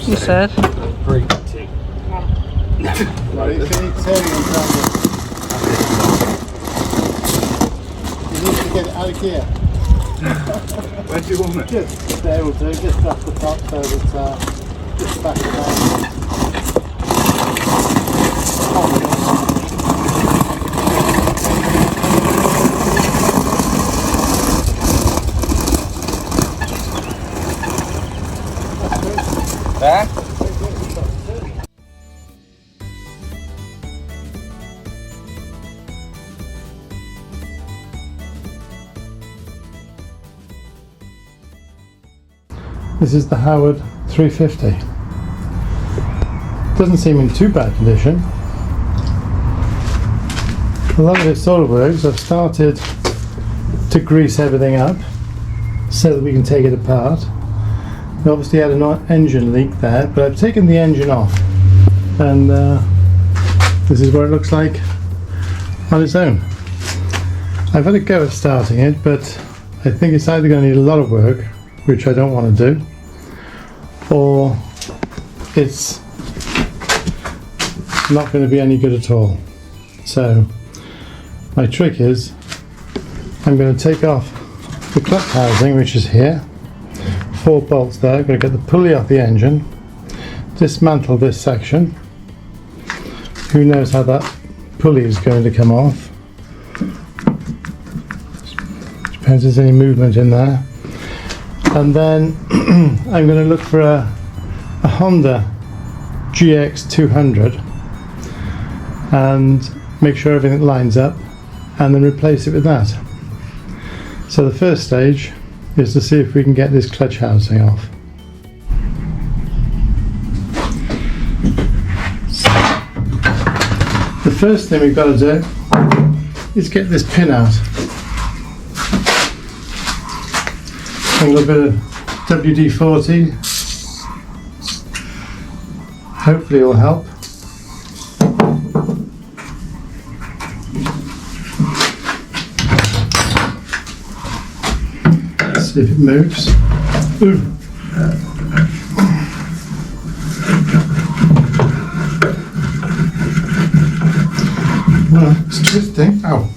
You said. Great tea. Right, you can eat turning and trying You need to get it out of gear. Where do you want it? Just there will do, just off the top so that just back it down. There? This is the Howard 350. Doesn't seem in too bad condition. A lot of it sort of works. I've started to grease everything up so that we can take it apart. We obviously had an engine leak there, but I've taken the engine off, and this is what it looks like on its own. I've had a go at starting it, but I think it's either going to need a lot of work, which I don't want to do, or it's not going to be any good at all. So my trick is I'm going to take off the clutch housing, which is here, 4 bolts there. I'm going to get the pulley off the engine, dismantle this section. Who knows how that pulley is going to come off. Depends if there's any movement in there. And then I'm going to look for a Honda GX200 and make sure everything lines up, and then replace it with that. So the first stage is to see if we can get this clutch housing off. The first thing we've got to do is get this pin out. A little bit of WD-40, hopefully it will help. Let's see if it moves. Ooh. Well, it's twisting. Ow.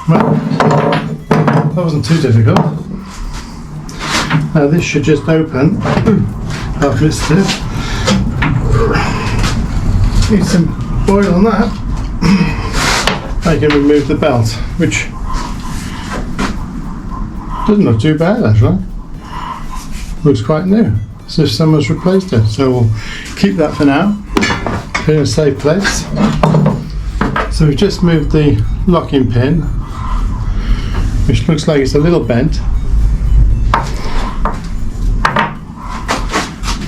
Well, that wasn't too difficult. Now this should just open. I've missed it. Need some oil on that. I can remove the belt, which doesn't look too bad actually. Looks quite new, as if someone's replaced it. So we'll keep that for now, in a safe place. So we've just moved the locking pin, which looks like it's a little bent.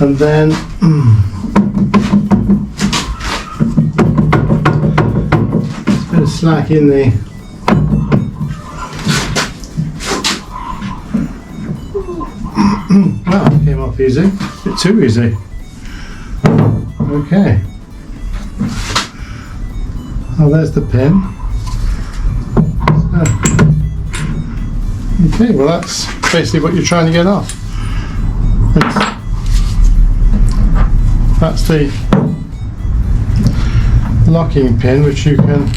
And then there's a bit of slack in the well, it came off easy, a bit too easy. Okay. Oh, there's the pin. Okay, well that's basically what you're trying to get off. That's the locking pin, which you can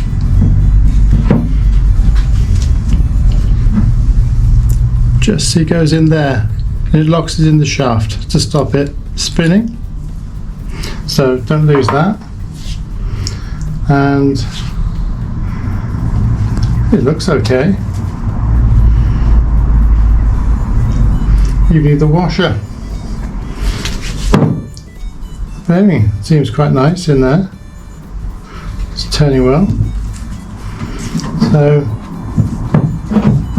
just see goes in there, and it locks it in the shaft to stop it spinning. So don't lose that. And it looks okay. You need the washer. Bearing seems quite nice in there. It's turning well. So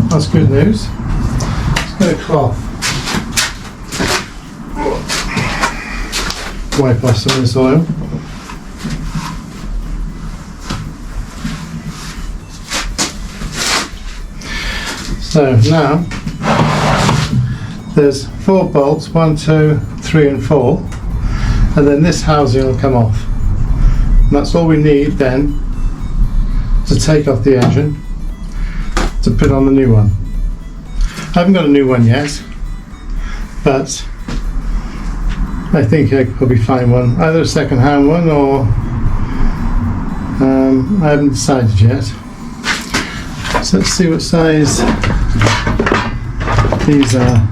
that's good news. Let's get a cloth. Wipe off some of this oil. So now there's 4 bolts, 1, 2, 3 and 4, and then this housing will come off. And that's all we need then to take off the engine to put on the new one. I haven't got a new one yet, but I think I could probably find one, either a second-hand one or I haven't decided yet. So let's see what size these are.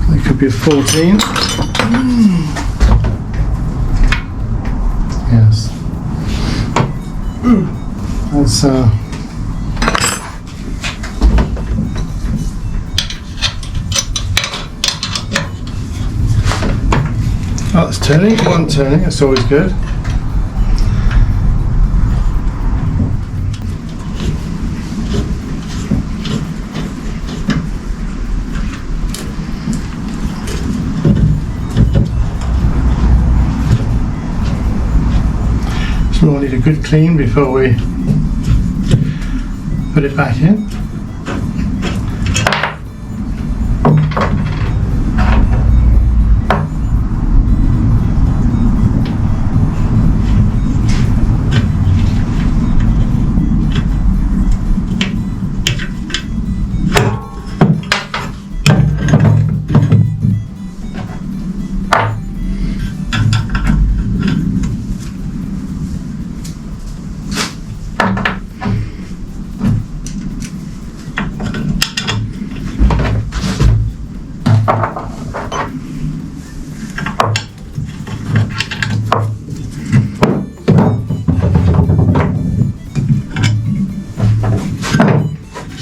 They could be a 14. Yes. That's oh, it's turning, one turning, that's always good. So we'll need a good clean before we put it back in.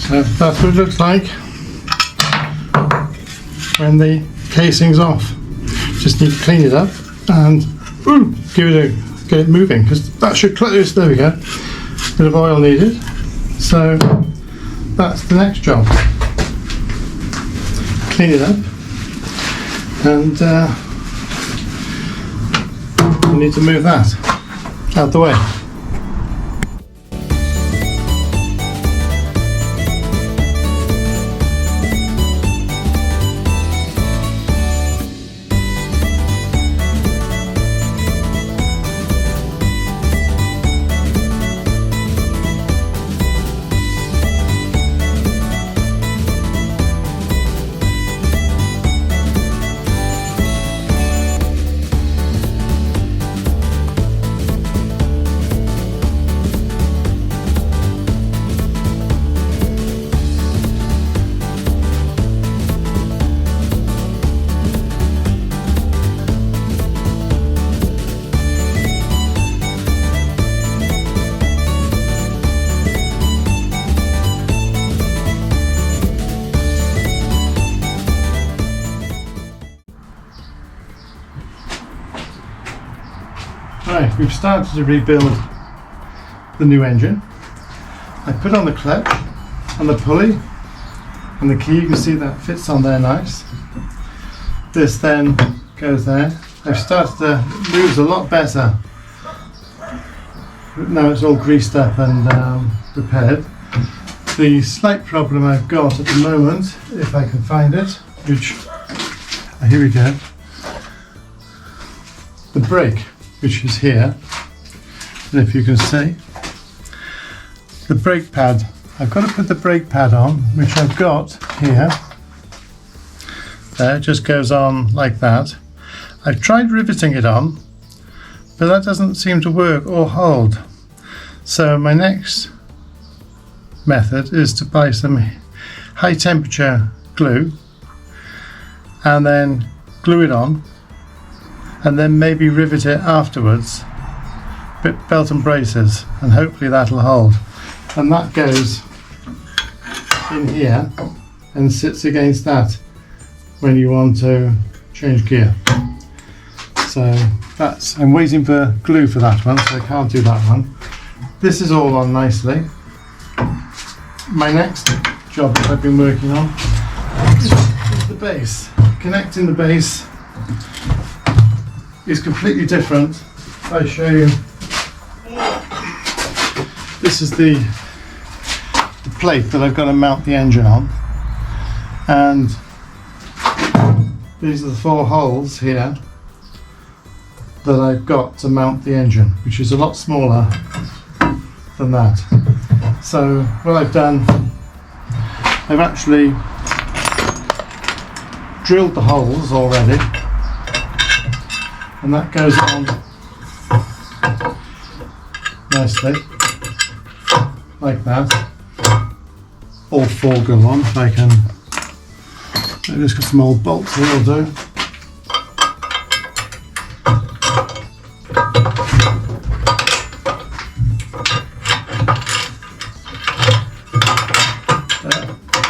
So that's what it looks like when the casing's off. Just need to clean it up and get it moving, because that should close. There we go. Bit of oil needed. So that's the next job. Clean it up, and we need to move that out the way. Right, we've started to rebuild the new engine. I put on the clutch and the pulley and the key. You can see that fits on there nice. This then goes there. I've started to move a lot better. Now it's all greased up and repaired. The slight problem I've got at the moment, if I can find it, which, here we go, the brake, which is here, and if you can see, the brake pad. I've got to put the brake pad on, which I've got here. There, it just goes on like that. I've tried riveting it on, but that doesn't seem to work or hold. So my next method is to buy some high temperature glue and then glue it on, and then maybe rivet it afterwards, belt and braces, and hopefully that'll hold. And that goes in here and sits against that when you want to change gear. So that's, I'm waiting for glue for that one, so I can't do that one. This is all on nicely. My next job that I've been working on is the base. Connecting the base is completely different. I show you this is the plate that I've got to mount the engine on, and these are the 4 holes here that I've got to mount the engine, which is a lot smaller than that. So what I've done, I've actually drilled the holes already, and that goes on nicely like that. All 4 go on. If I can, I've just got some old bolts here, will do.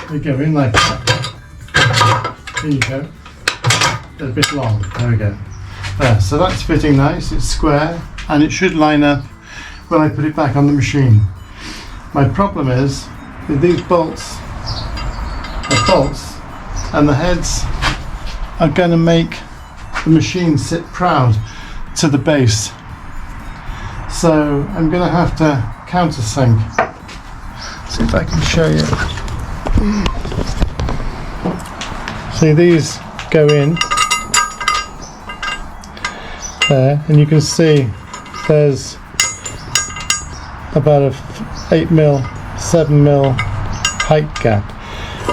They go in like that. There you go. They're a bit long. There we go. There. So that's fitting nice. It's square, and it should line up when I put it back on the machine. My problem is that these bolts are bolts, and the heads are going to make the machine sit proud to the base. So I'm going to have to countersink. See if I can show you. See, these go in there, and you can see there's about a 8mm, 7mm height gap,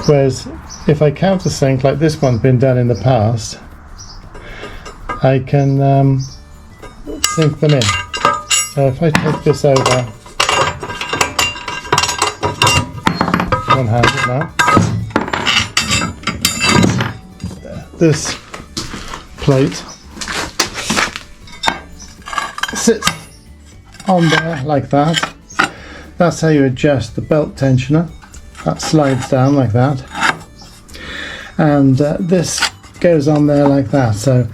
whereas if I countersink like this one's been done in the past, I can sink them in. So if I take this over, one-handed now, this plate sits on there like that. That's how you adjust the belt tensioner. That slides down like that, and this goes on there like that. So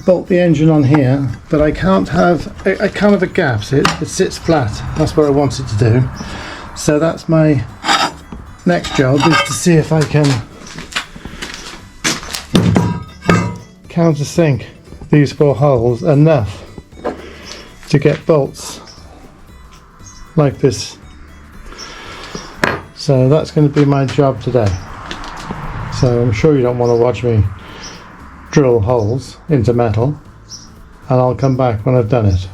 bolt the engine on here, but I can't have a gap. So it sits flat. That's what I wanted to do. So that's my next job, is to see if I can countersink these 4 holes enough to get bolts like this. So that's going to be my job today. So I'm sure you don't want to watch me drill holes into metal, and I'll come back when I've done it.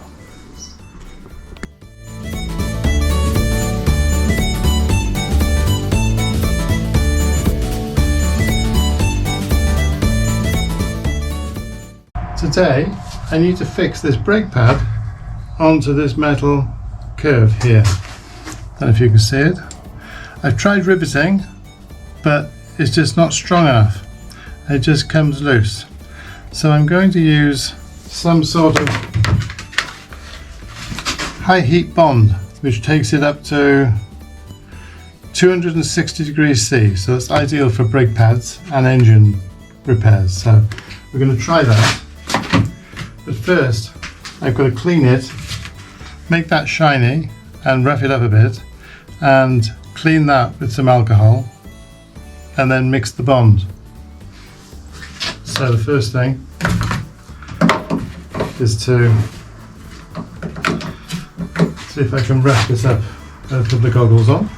Today I need to fix this brake pad onto this metal curve here. I don't know if you can see it. I've tried riveting, but it's just not strong enough. It just comes loose. So I'm going to use some sort of high heat bond, which takes it up to 260 degrees C. So it's ideal for brake pads and engine repairs. So we're going to try that. But first, I've got to clean it, make that shiny and rough it up a bit, and clean that with some alcohol, and then mix the bond. So the first thing is to see if I can wrap this up. I'll put the goggles on.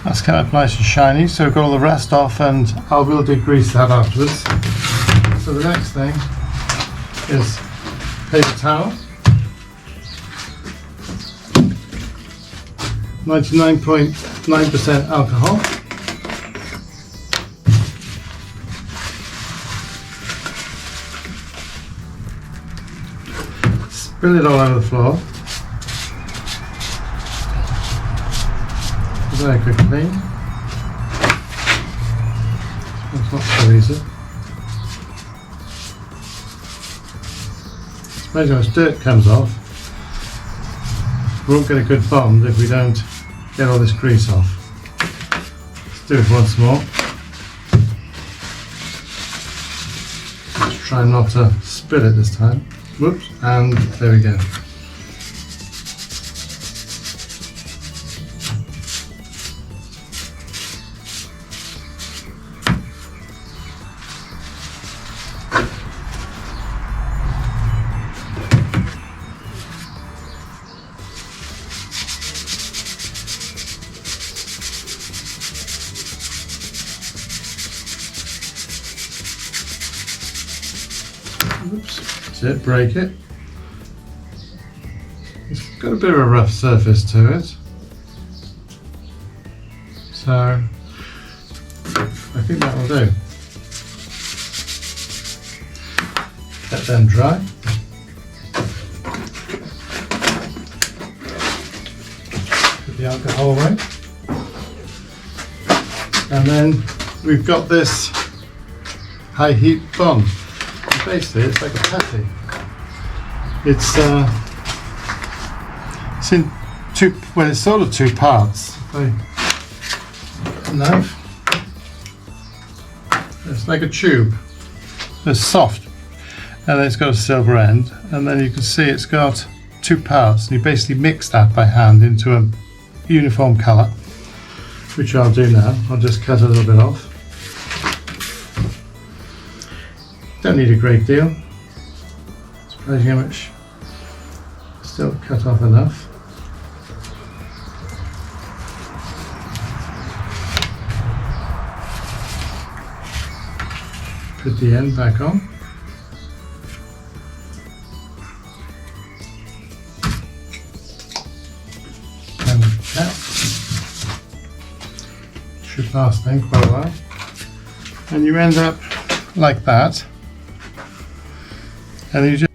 That's kind of nice and shiny, so we've got all the rust off, and I will degrease that afterwards. So the next thing is paper towel. 99.9% alcohol. Spill it all over the floor. Very quick clean. That's not so easy. It's amazing how much dirt comes off. We won't get a good bond if we don't get all this grease off. Let's do it once more. Let's try not to spill it this time. Whoops, and there we go. Oops, that's it, break it. It's got a bit of a rough surface to it. So, I think that will do. Let them dry. Put the alcohol away. And then we've got this high heat bond. Basically, it's like a patty. It's in two. Well, it's sort of two parts. Knife. It's like a tube. It's soft, and then it's got a silver end, and then you can see it's got two parts. And you basically mix that by hand into a uniform colour, which I'll do now. I'll just cut a little bit off. Don't need a great deal. Surprising how much. Still cut off enough. Put the end back on. And the cap. Should last then quite a while. And you end up like that. And you just